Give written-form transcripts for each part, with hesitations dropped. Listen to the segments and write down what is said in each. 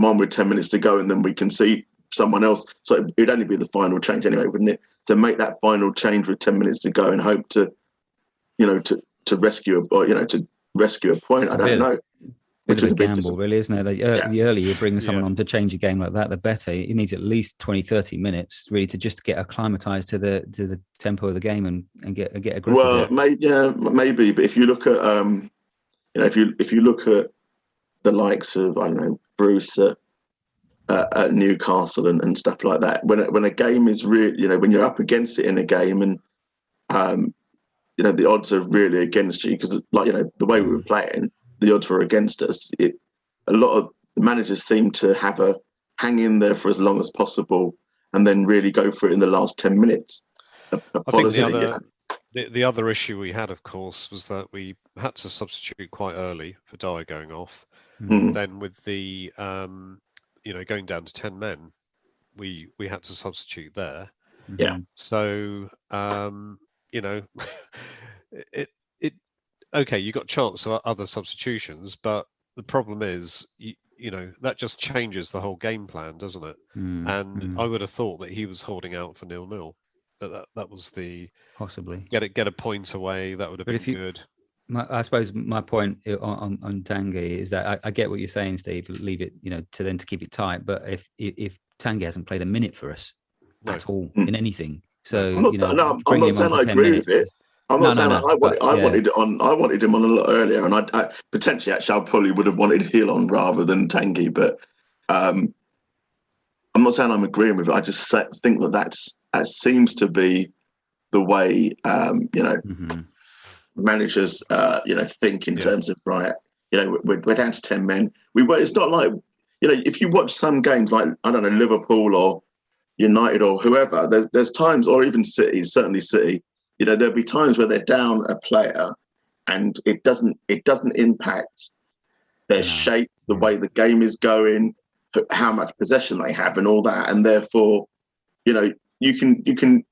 one with 10 minutes to go, and then we can see someone else. So it'd only be the final change anyway, wouldn't it? To make that final change with 10 minutes to go and hope to, to rescue a point. I don't know. Bit of a gamble, really, isn't it? The earlier you bring someone on to change a game like that, the better. It needs at least 20, 30 minutes really to just get acclimatized to the tempo of the game and get a grip of it. Maybe. But if you look at if you look at the likes of, I don't know, Bruce at Newcastle and stuff like that, when a game is really, when you're up against it in a game, and the odds are really against you, because the way we were playing, the odds were against us. A lot of the managers seem to have a hang in there for as long as possible and then really go for it in the last 10 minutes. I think the other issue we had, of course, was that we had to substitute quite early for Dyer going off. Mm. Then with the going down to 10 men, we had to substitute there. Yeah. So okay, you got chance of other substitutions, but the problem is, that just changes the whole game plan, doesn't it? I would have thought that he was holding out for 0-0. That was the possibly get a point away. That would have been good. I suppose my point on Tanguy is that I get what you're saying, Steve. Leave it, to keep it tight. But if Tanguy hasn't played a minute for us at all in anything, so I'm not saying I agree with it. I'm not saying I wanted it on. I wanted him on a lot earlier, and I potentially I probably would have wanted Hill on rather than Tanguy. But I'm not saying I'm agreeing with it. I just think that seems to be the way managers think in terms of, right. We're down to 10 men. It's not like if you watch some games like, I don't know, Liverpool or United or whoever. There's times, or even City, certainly City. There'll be times where they're down a player, and it doesn't impact their shape, the way the game is going, how much possession they have, and all that. And therefore, you can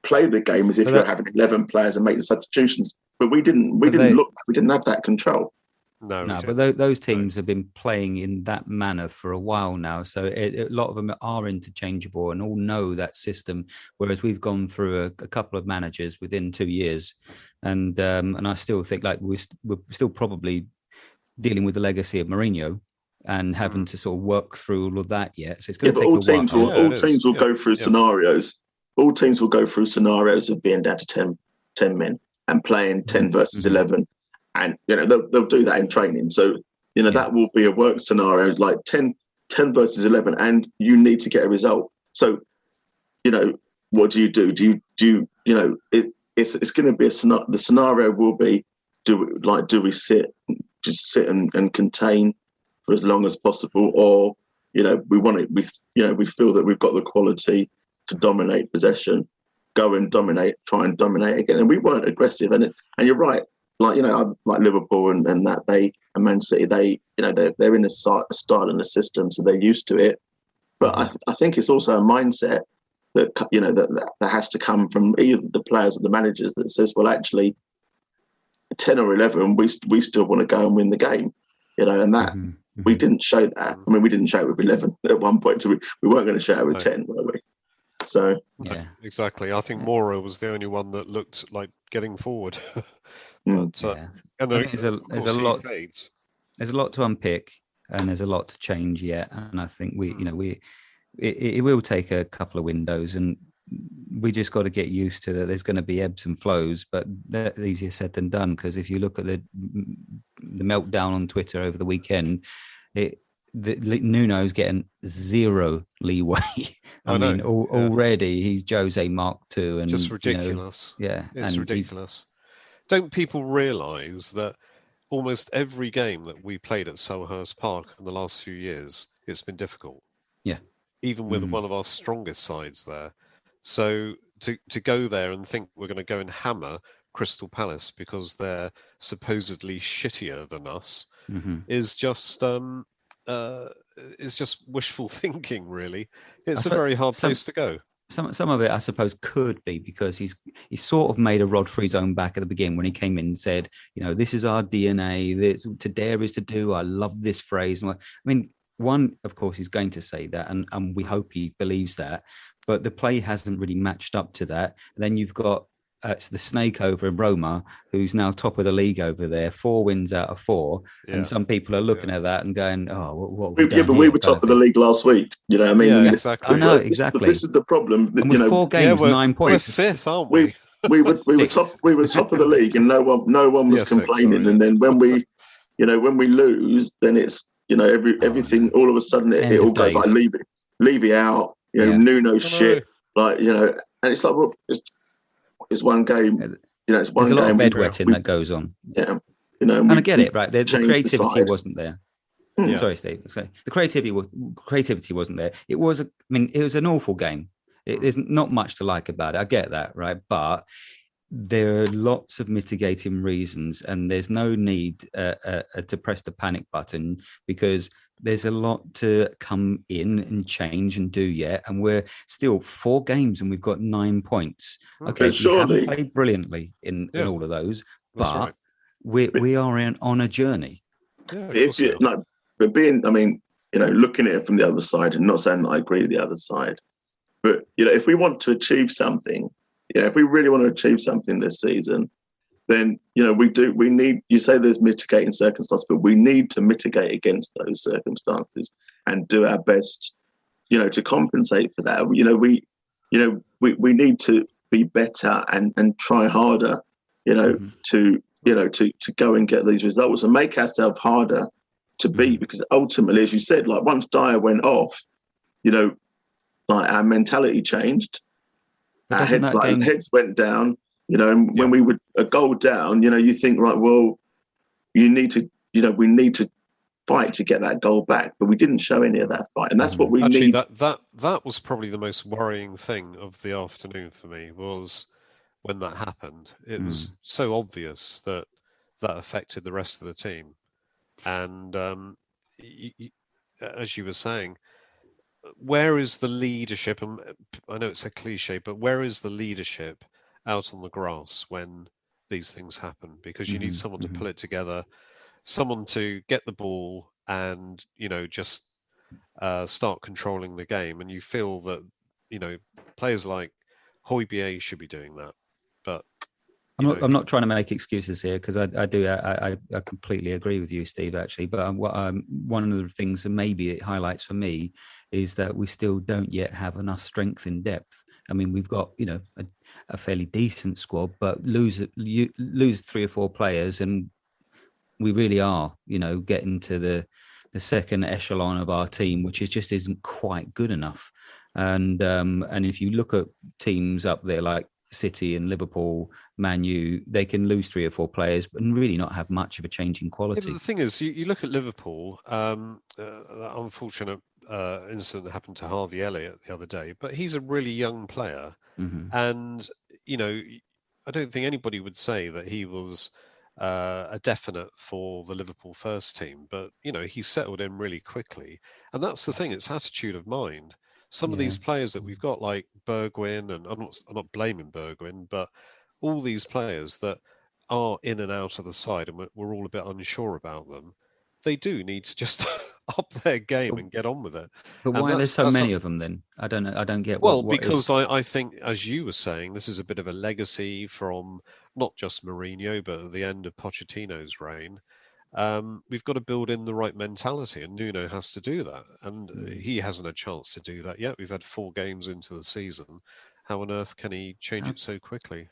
play the game as if you're having 11 players and make the substitutions. But we didn't have that control. No, but those teams have been playing in that manner for a while now. So a lot of them are interchangeable and all know that system. Whereas we've gone through a couple of managers within 2 years, and I still think like we're still probably dealing with the legacy of Mourinho and having to sort of work through all of that yet. So it's going to take a while. All teams will go through scenarios. All teams will go through scenarios of being down to 10 men and playing 10 versus 11. And, they'll do that in training. So, that will be a work scenario, like 10 versus 11, and you need to get a result. So, what do you do? It's going to be the scenario will be, do we sit and contain for as long as possible, or, we feel that we've got the quality to dominate possession, go and try and dominate again. And we weren't aggressive. And you're right. Like Liverpool and that and Man City, they're in a style and a system, so they're used to it. But I think it's also a mindset that that has to come from either the players or the managers that says, well, actually, 10 or 11, we still want to go and win the game, and that we didn't show that. I mean, we didn't show it with 11 at one point, so we weren't going to show it with 10, were we? So yeah, exactly. I think Mora was the only one that looked like getting forward. But and there's a lot. There's a lot to unpick, and there's a lot to change yet. And I think it will take a couple of windows, and we just got to get used to that. There's going to be ebbs and flows, but that's easier said than done. Because if you look at the meltdown on Twitter over the weekend, Nuno's getting zero leeway. I mean, already he's Jose Mark II, and just ridiculous. It's ridiculous. Don't people realise that almost every game that we played at Selhurst Park in the last few years, it's been difficult? Yeah, even with one of our strongest sides there. So to go there and think we're going to go and hammer Crystal Palace because they're supposedly shittier than us is just wishful thinking, really. It's a very hard place to go. Some of it, I suppose, could be because he sort of made a rod for his own back at the beginning when he came in and said, this is our DNA. To dare is to do. I love this phrase. I mean, one, of course, is going to say that, and we hope he believes that, but the play hasn't really matched up to that. And then you've got it's the snake over in Roma, who's now top of the league over there, 4 wins out of 4. Yeah. And some people are looking at that and going, "Oh, what but we were top of the league last week. You know, I mean, yeah, exactly. I know exactly. This is the problem. And with 4 games, 9 points. We're 5th, aren't we? We were top of the league, and no one was complaining. And then when we lose, then it's everything. All of a sudden, it all goes like Levy out. Nuno shit. Like and it's like, well, it's one game. It's one game. There's a lot of bedwetting that goes on. Yeah, and I get it, right? The creativity the wasn't there. Yeah. Sorry, Steve. The creativity wasn't there. It was an awful game. There's not much to like about it. I get that, right? But there are lots of mitigating reasons, and there's no need to press the panic button, because there's a lot to come in and change and do yet. And we're still 4 games and we've got 9 points. Okay, we haven't played brilliantly in all of those, but we are on a journey. Yeah, but looking at it from the other side, and not saying that I agree with the other side, but if we want to achieve something, if we really want to achieve something this season, then we need. You say there's mitigating circumstances, but we need to mitigate against those circumstances and do our best, to compensate for that. We need to be better and try harder, to go and get these results and make ourselves harder to beat, because ultimately, as you said, like once Dyer went off, like our mentality changed, our heads went down. And when we were a goal down, you think, right, well, we need to fight to get that goal back, but we didn't show any of that fight, and that's what we need. That was probably the most worrying thing of the afternoon for me, was when that happened. It was so obvious that affected the rest of the team, and as you were saying, where is the leadership? And I know it's a cliche, but where is the leadership out on the grass when these things happen? Because you need someone to pull it together, someone to get the ball and just start controlling the game. And you feel that players like Højbjerg should be doing that. But I'm not trying to make excuses here, because I completely agree with you, Steve, actually. But one of the things that maybe it highlights for me is that we still don't yet have enough strength in depth. I mean, we've got a fairly decent squad, but lose 3 or 4 players, and we really are getting to the second echelon of our team, which just isn't quite good enough. And if you look at teams up there like City and Liverpool, Man U, they can lose 3 or 4 players and really not have much of a change in quality. Yeah, but the thing is, you look at Liverpool, that unfortunate incident that happened to Harvey Elliott the other day, but he's a really young player. And, I don't think anybody would say that he was a definite for the Liverpool first team, but, he settled in really quickly. And that's the thing, it's attitude of mind. Some of these players that we've got, like Bergwijn, and I'm not blaming Bergwijn, but all these players that are in and out of the side, and we're all a bit unsure about them, they do need to just up their game and get on with it. But why are there so many of them then? I don't know. I don't get. Because I think, as you were saying, this is a bit of a legacy from not just Mourinho, but at the end of Pochettino's reign. We've got to build in the right mentality, and Nuno has to do that. And he hasn't a chance to do that yet. We've had 4 games into the season. How on earth can he change it so quickly?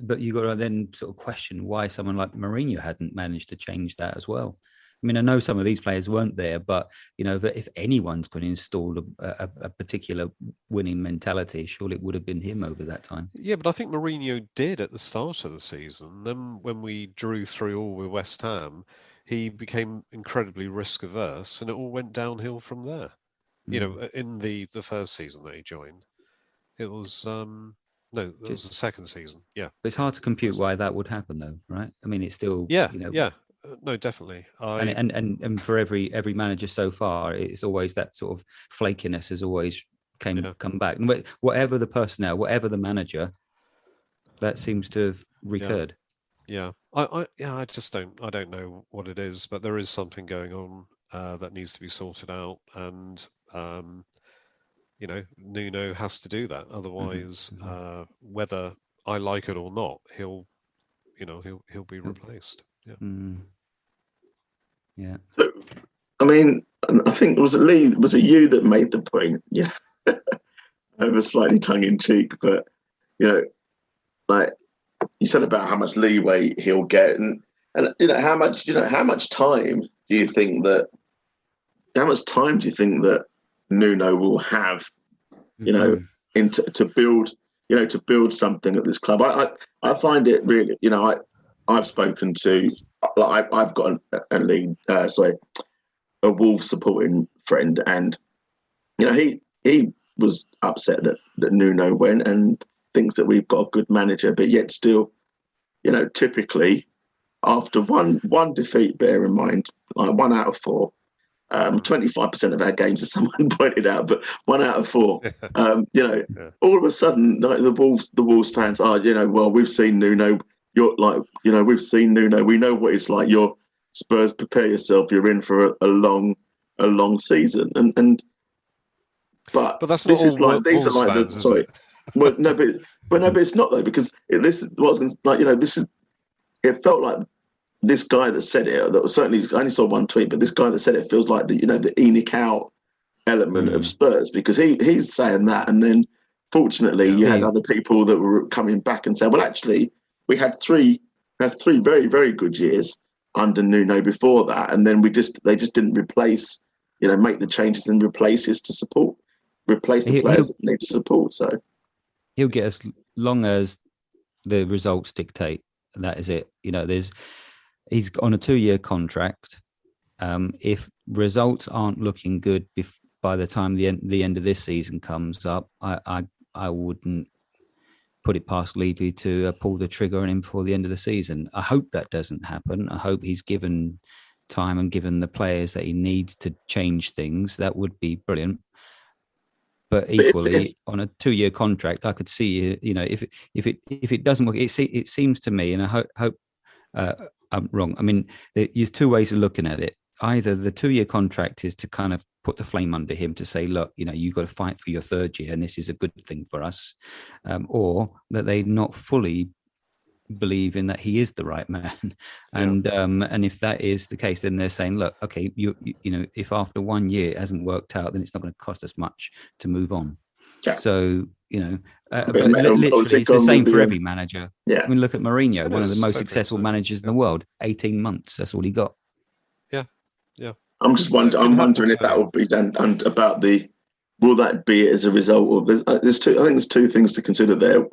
But you got to then sort of question why someone like Mourinho hadn't managed to change that as well. I mean, I know some of these players weren't there, but if anyone's going to install a particular winning mentality, surely it would have been him over that time. Yeah, but I think Mourinho did at the start of the season. Then when we drew through all with West Ham, he became incredibly risk averse, and it all went downhill from there. In the first season that he joined, it was it was the second season. Yeah, but it's hard to compute why that would happen, though, right? I mean, it's still no, definitely. And for every manager so far, it's always that sort of flakiness has always come back. And whatever the personnel, whatever the manager, that seems to have recurred. Yeah. I just don't know what it is, but there is something going on. that needs to be sorted out, and Nuno has to do that. Otherwise, whether I like it or not, he'll be replaced. Yeah. Yeah. So, I mean, I think was it you that made the point? Yeah, over slightly tongue in cheek, but like you said about how much leeway he'll get, and how much time do you think that Nuno will have, to build something at this club? I find it really, I've spoken to, like, I've got a Wolves supporting friend, and he was upset that Nuno went, and thinks that we've got a good manager, but yet still, typically after one defeat, bear in mind, like 1 out of 4, 25% of our games, as someone pointed out, but 1 out of 4, all of a sudden, like, the Wolves fans are, well, we've seen Nuno. We've seen Nuno. We know what it's like. You're Spurs. Prepare yourself. You're in for a long season. But that's this not is all like these Wolves are like fans, the is sorry. it? Well, no, but it's not, though, because this wasn't like, this is. It felt like this guy that said it. That was certainly, I only saw one tweet, but this guy that said it feels like the Enoch out element of Spurs, because he's saying that, and then fortunately you had other people that were coming back and saying, well, actually, we had three very, very good years under Nuno before that, and then they just didn't replace, make the changes and replace the players that need to support. So he'll get as long as the results dictate. That is it. He's on a 2-year contract. If results aren't looking good by the time the end of this season comes up, I wouldn't put it past Levy to pull the trigger on him before the end of the season. I hope that doesn't happen. I hope he's given time and given the players that he needs to change things. That would be brilliant. But equally, on a 2-year contract, I could see, if it doesn't work, it seems to me, and I hope I'm wrong. I mean, there's 2 ways of looking at it. Either the 2-year contract is to kind of put the flame under him to say, look, you've got to fight for your 3rd year, and this is a good thing for us, or that they not fully believe in that he is the right man. And if that is the case, then they're saying, look, okay, if after 1 year it hasn't worked out, then it's not going to cost us much to move on. So but literally it's the same for every manager. I mean, look at Mourinho, one of the most successful managers in the world. 18 months, that's all he got. I'm just wondering if that will be done, and about will that be as a result of there's 2 things to consider there.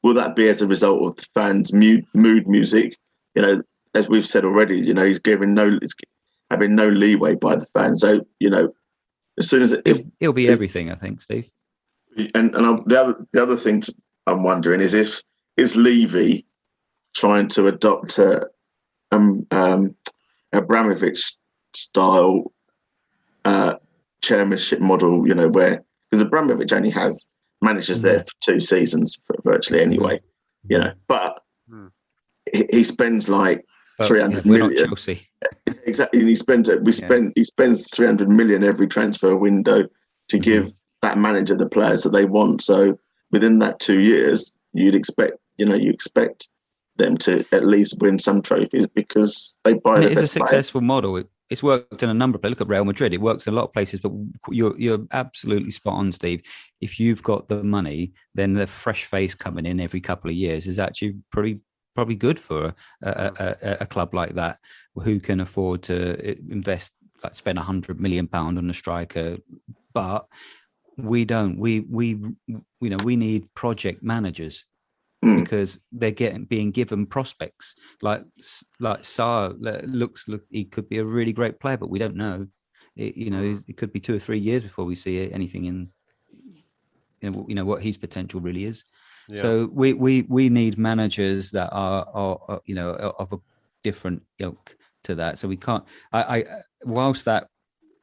Will that be as a result of the fans' mood music? As we've said already, he's having no leeway by the fans. So, as soon as it'll be everything, I think, Steve. And the other thing I'm wondering is Levy trying to adopt a Abramovich style chairmanship model, where, because Abramovich only has managers there for 2 seasons virtually anyway, but he spends like 300 we're million. Not Chelsea. Exactly, and he spends 300 million every transfer window to give that manager the players that they want. So within that 2 years, you expect them to at least win some trophies, because they buy the best players. It's a successful model. It's worked in a number of places. Look at Real Madrid. It works in a lot of places, but you're absolutely spot on, Steve. If you've got the money, then the fresh face coming in every couple of years is actually probably good for a club like that, who can afford to invest, like spend £100 million on a striker. But we don't. We need project managers. Because they're being given prospects like Sarr. He could be a really great player, but we don't know. It could be 2 or 3 years before we see anything in what his potential really is. So we need managers that are of a different ilk to that. So we can't. Whilst that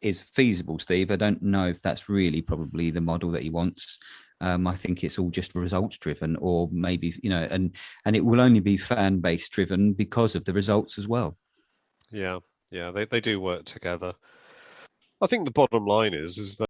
is feasible, Steve, I don't know if that's really probably the model that he wants. I think it's all just results driven, or maybe, and it will only be fan base driven because of the results as well. Yeah. Yeah, they do work together. I think the bottom line is that